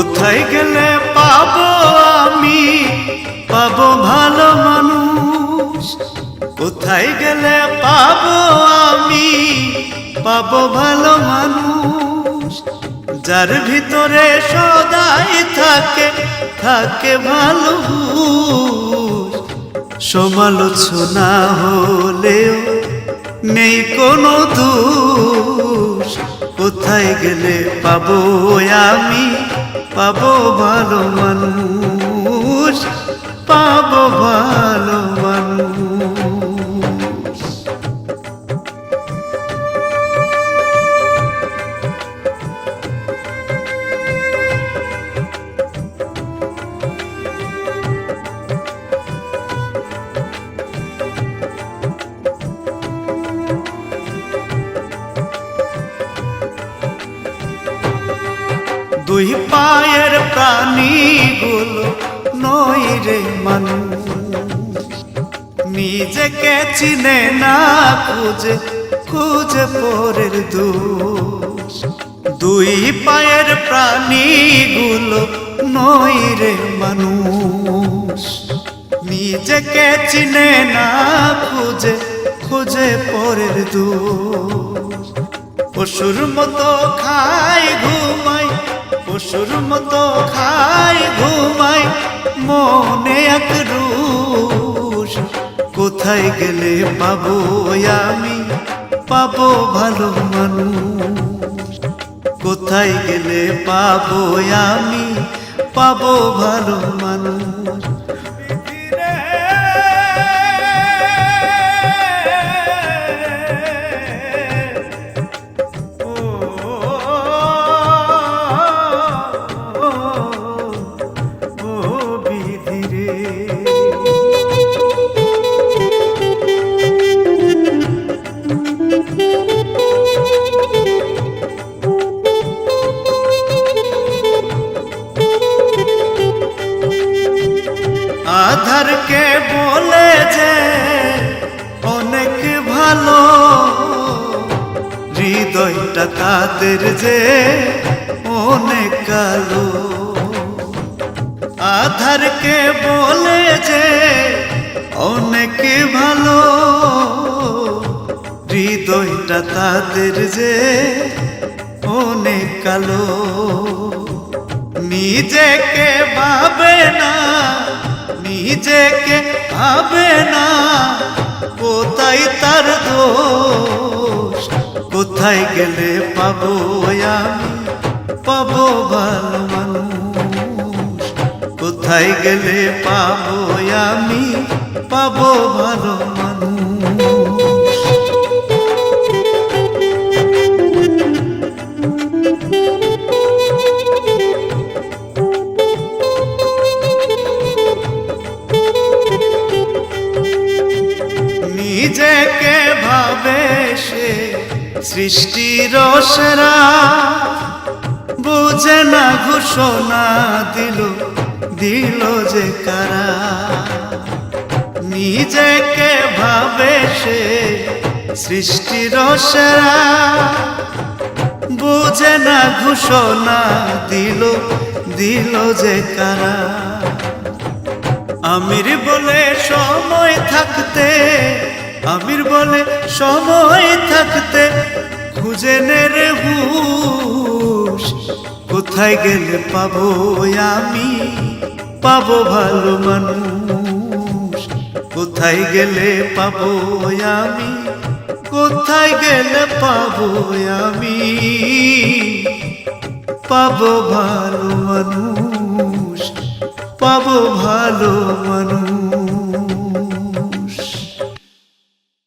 কোথায় গেলে পাবো আমি, পাবো ভালো মানুষ। কোথায় গেলে পাবো আমি, পাবো ভালো মানুষ। যার ভিতরে সদাই থাকে, থাকে ভালো হুঁশ। সমালোচনা হলেও নেই কোনো দোষ। কোথায় গেলে পাবো আমি, পাবো ভালো মানুষ, পাবো ভালো মানুষ। দুই পায়ের প্রাণীগুলো নয় রে মানুষ। নিজেকে চিনে না, খুঁজে খুঁজে পরের দোষ। দুই পায়ের প্রাণীগুলো নয় রে মানুষ। নিজেকে চিনে না, খুঁজে খুঁজে পরের দোষ। পশুর মতো খায় ঘুমায়, পশুর মতো খায় ঘুমায়, মনে আক্রোশ। কোথায় গেলে পাবো আমি, পাবো ভালো মানুষ। কোথায় গেলে পাবো আমি, পাবো ভালো মানুষ। আধারকে বলে যে অনেক ভালো, হৃদয়টা তাদের যে অনেক কালো। আধারকে বলে যে অনেক ভালো, হৃদয়টা তাদের যে অনেক কালো। নিজেকে ভাবে না, নিজেকে ভাবে না, কোথায় তার দোষ। কোথায় গেলে পাবো আমি, পাবো ভালো মানুষ। কোথায় গেলে পাবো আমি, পাবো ভালো মানুষ। নিজেকে ভাবে সে সৃষ্টির সেরা, বুঝে না ঘোষণা দিল দিল যে কারা। নিজেকে ভাবে সে সৃষ্টির সেরা, বুঝে না ঘোষণা দিল দিল যে কারা। আমির বলে সময় থাকতে, আমির বলে সময় থাকতে, খুঁজে নে রে হুঁশ। কোথায় গেলে পাবো আমি, পাবো ভালো মানুষ। কোথায় গেলে পাবো আমি, কোথায় গেলে পাবো আমি, পাবো ভালো মানুষ, পাবো ভালো মানুষ।